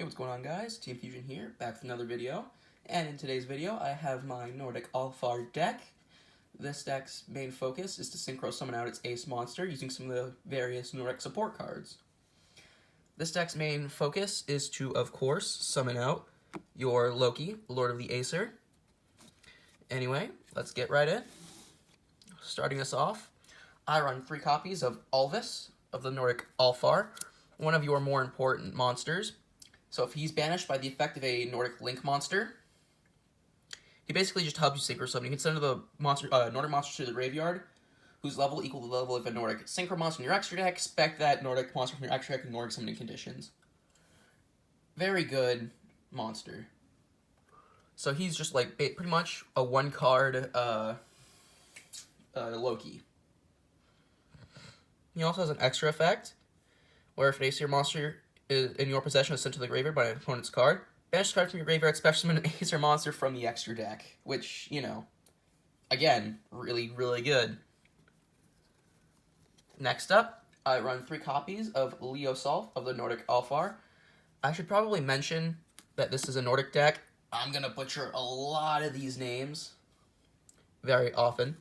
Hey, what's going on, guys? Team Fusion here, back with another video. And in today's video, I have my Nordic Alfar deck. This deck's main focus is to synchro summon out its ace monster using some of the various Nordic support cards. This deck's main focus is to, of course, summon out your Loki, Lord of the Acer. Anyway, let's get right in. Starting us off, I run 3 copies of Alvis of the Nordic Alfar, one of your more important monsters. So if he's banished by the effect of a Nordic Link monster, he basically just helps you synchro summon. You can send the Nordic monster to the graveyard, whose level equal to the level of a Nordic synchro monster in your extra deck. Spec that Nordic monster from your extra deck in Nordic summoning conditions. Very good monster. So he's just like pretty much a 1-card Loki. He also has an extra effect, where if an Acer monster in your possession is sent to the graveyard by an opponent's card, banish card from your graveyard, special summon an Acer monster from the extra deck, which, you know, again, really, really good. Next up, I run 3 copies of Yugioh of the Nordic Alfar. I should probably mention that this is a Nordic deck. I'm going to butcher a lot of these names very often.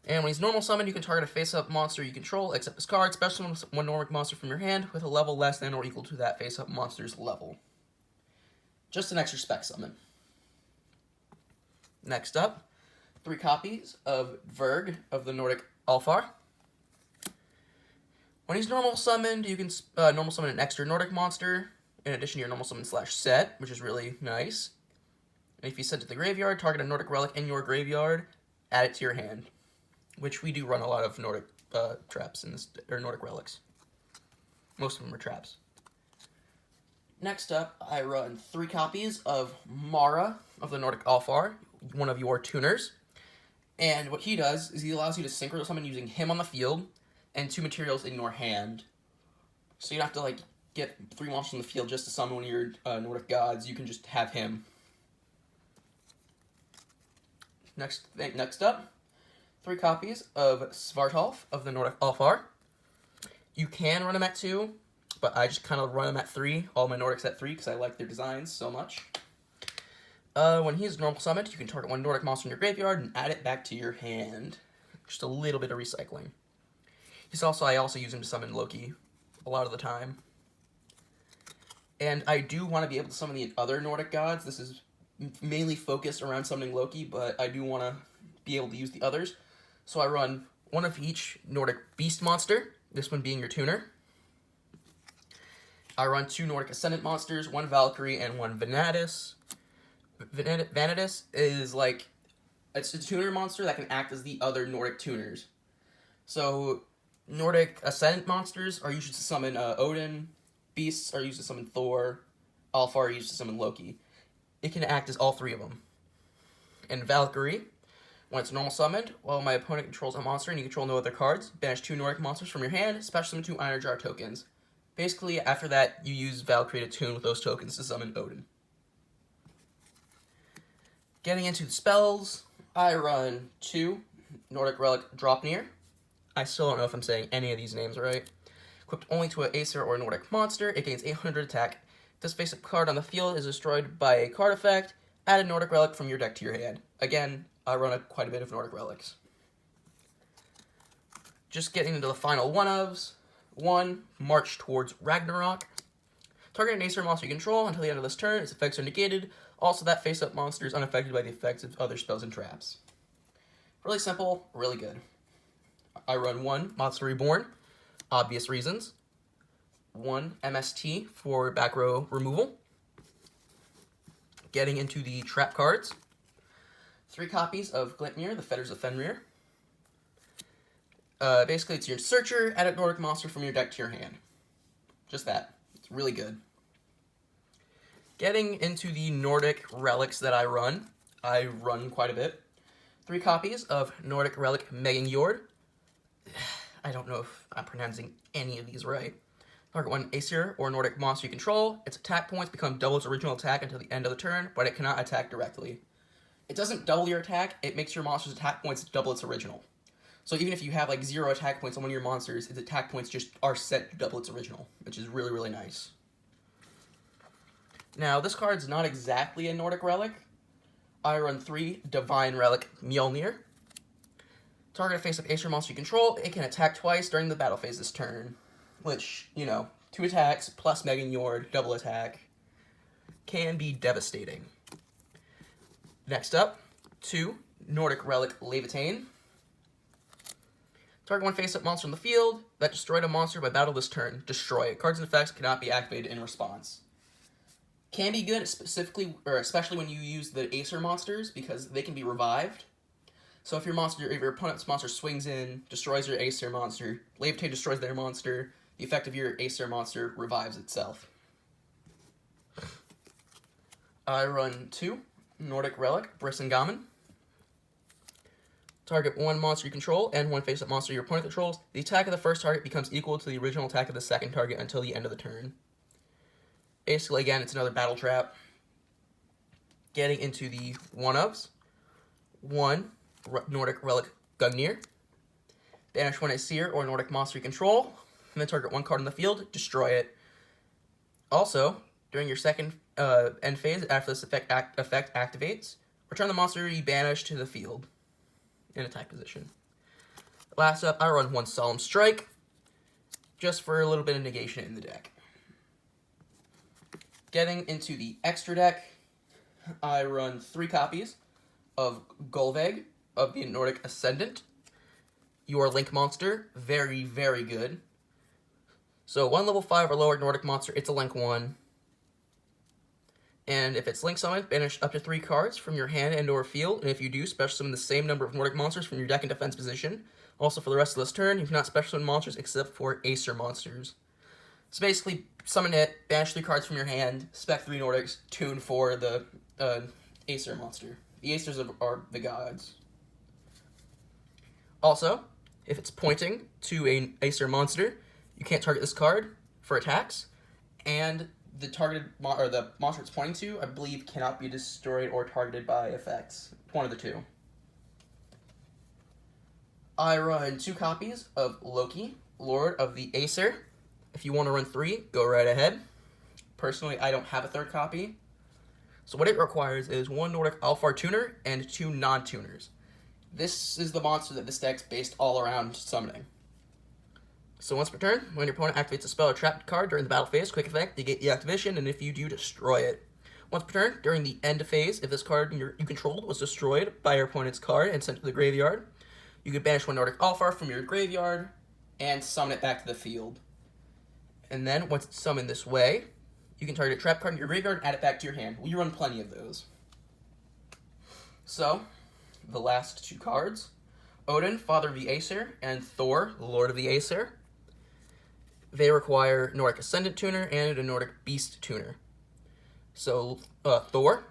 And when he's normal summoned, you can target a face-up monster you control, except this card, special summon one Nordic monster from your hand with a level less than or equal to that face-up monster's level. Just an extra spec summon. Next up, 3 copies of Verg of the Nordic Alfar. When he's normal summoned, you can normal summon an extra Nordic monster in addition to your normal summon / set, which is really nice. And if you send it to the graveyard, target a Nordic relic in your graveyard, add it to your hand. Which we do run a lot of Nordic traps in this, or Nordic relics. Most of them are traps. Next up, I run 3 copies of Mara of the Nordic Alfar, one of your tuners. And what he does is he allows you to synchro summon using him on the field and 2 materials in your hand. So you don't have to like get 3 monsters on the field just to summon one of your Nordic gods. You can just have him. Next up, 3 copies of Svartalf of the Nordic Alfar. You can run them at 2, but I just kind of run them at 3. All my Nordics at 3 because I like their designs so much. When he's normal summoned, you can target 1 Nordic monster in your graveyard and add it back to your hand. Just a little bit of recycling. I also use him to summon Loki a lot of the time. And I do want to be able to summon the other Nordic gods. This is mainly focused around summoning Loki, but I do want to be able to use the others. So I run 1 of each Nordic Beast monster, this one being your tuner. I run 2 Nordic Ascendant monsters, 1 Valkyrie and 1 Vanatus. Vanatus is like, it's a tuner monster that can act as the other Nordic tuners. So Nordic Ascendant monsters are used to summon Odin, Beasts are used to summon Thor, Alfar are used to summon Loki. It can act as all 3 of them. And Valkyrie, when it's normal summoned, while my opponent controls a monster and you control no other cards, banish 2 Nordic monsters from your hand, special summon 2 Iron Jar tokens. Basically, after that, you use Valkyrie to tune with those tokens to summon Odin. Getting into the spells, I run 2 Nordic Relic Dropnir. I still don't know if I'm saying any of these names right. Equipped only to an Acer or Nordic monster, it gains 800 attack. This face-up card on the field is destroyed by a card effect. Add a Nordic Relic from your deck to your hand. Again, I run quite a bit of Nordic Relics. Just getting into the final one-ofs. 1, March towards Ragnarok. Target an Acer monster you control until the end of this turn. Its effects are negated. Also, that face-up monster is unaffected by the effects of other spells and traps. Really simple, really good. I run 1, Monster Reborn. Obvious reasons. 1, MST for back row removal. Getting into the trap cards. 3 copies of Glintmir, the Fetters of Fenrir. Basically, it's your searcher, add a Nordic monster from your deck to your hand. Just that. It's really good. Getting into the Nordic relics that I run quite a bit. 3 copies of Nordic Relic Megingjord. I don't know if I'm pronouncing any of these right. Target 1 Acer or Nordic monster you control. Its attack points become double its original attack until the end of the turn, but it cannot attack directly. It doesn't double your attack, it makes your monster's attack points double its original. So even if you have like 0 attack points on one of your monsters, its attack points just are set to double its original, which is really, really nice. Now, this card's not exactly a Nordic Relic. I run 3 Divine Relic Mjolnir. Target a face-up Acer monster you control. It can attack twice during the battle phase this turn. Which, 2 attacks plus Megan Yord, double attack, can be devastating. Next up, 2 Nordic Relic Levitain. Target 1 face-up monster on the field that destroyed a monster by battle this turn. Destroy it. Cards and effects cannot be activated in response. Can be good especially when you use the Acer monsters because they can be revived. So if your opponent's monster swings in, destroys your Acer monster, Levitain destroys their monster, the effect of your Acer monster revives itself. I run 2 Nordic Relic Brisingamen. Target 1 monster you control and 1 face-up monster your opponent controls. The attack of the first target becomes equal to the original attack of the second target until the end of the turn. Basically, again, it's another battle trap. Getting into the one-ups. 1 Nordic Relic Gungnir. Banish 1 Aesir or Nordic monster you control. And then target 1 card on the field, destroy it. Also, during your second end phase, after this effect activates, return the monster you banished to the field in attack position. Last up, I run 1 Solemn Strike, just for a little bit of negation in the deck. Getting into the extra deck, I run 3 copies of Golveg of the Nordic Ascendant. Your Link monster, very, very good. So 1 level 5 or lower Nordic monster, it's a Link 1. And if it's Link summoned, banish up to 3 cards from your hand and or field, and if you do, special summon the same number of Nordic monsters from your deck in defense position. Also, for the rest of this turn, you cannot special summon monsters except for Acer monsters. So basically, summon it, banish 3 cards from your hand, spec 3 Nordics, tune for the Acer monster. The Acers are the gods. Also, if it's pointing to an Acer monster, you can't target this card for attacks, and the targeted the monster it's pointing to, I believe, cannot be destroyed or targeted by effects. One of the 2. I run 2 copies of Loki, Lord of the Acer. If you want to run 3, go right ahead. Personally, I don't have a 3rd copy. So what it requires is 1 Nordic Alfar tuner and 2 non-tuners. This is the monster that this deck's based all around summoning. So once per turn, when your opponent activates a spell or trap card during the battle phase, quick effect, negate the activation, and if you do, destroy it. Once per turn, during the end phase, if this card you controlled was destroyed by your opponent's card and sent to the graveyard, you could banish 1 Nordic Alfar from your graveyard and summon it back to the field. And then, once it's summoned this way, you can target a trap card in your graveyard and add it back to your hand. We run plenty of those. So, the last 2 cards. Odin, Father of the Acer, and Thor, Lord of the Acer. They require Nordic Ascendant Tuner and a Nordic Beast Tuner. So, Thor,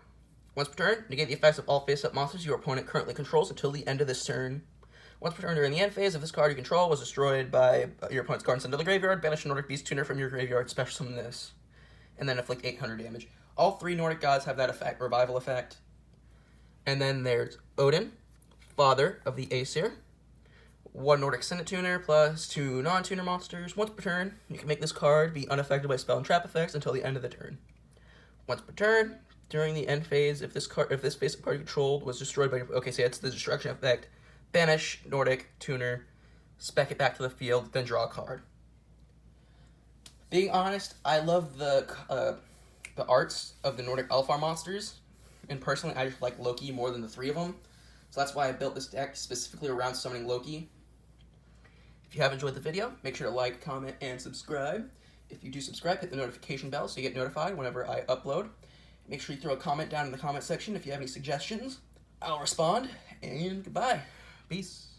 once per turn, negate the effects of all face-up monsters your opponent currently controls until the end of this turn. Once per turn during the end phase, if this card you control was destroyed by your opponent's card and sent to the graveyard, banish a Nordic Beast Tuner from your graveyard, special summon this. And then inflict 800 damage. All 3 Nordic gods have that effect, revival effect. And then there's Odin, Father of the Aesir. 1 Nordic Ascendant Tuner plus 2 non-tuner monsters. Once per turn, you can make this card be unaffected by spell and trap effects until the end of the turn. Once per turn, during the end phase, if this face-up card you controlled was destroyed by okay, so it's the destruction effect, banish Nordic Tuner, spec it back to the field, then draw a card. Being honest, I love the arts of the Nordic Alfar monsters, and personally, I just like Loki more than the 3 of them. So that's why I built this deck specifically around summoning Loki. If you have enjoyed the video, make sure to like, comment, and subscribe. If you do subscribe, hit the notification bell so you get notified whenever I upload. Make sure you throw a comment down in the comment section if you have any suggestions. I'll respond, and goodbye. Peace.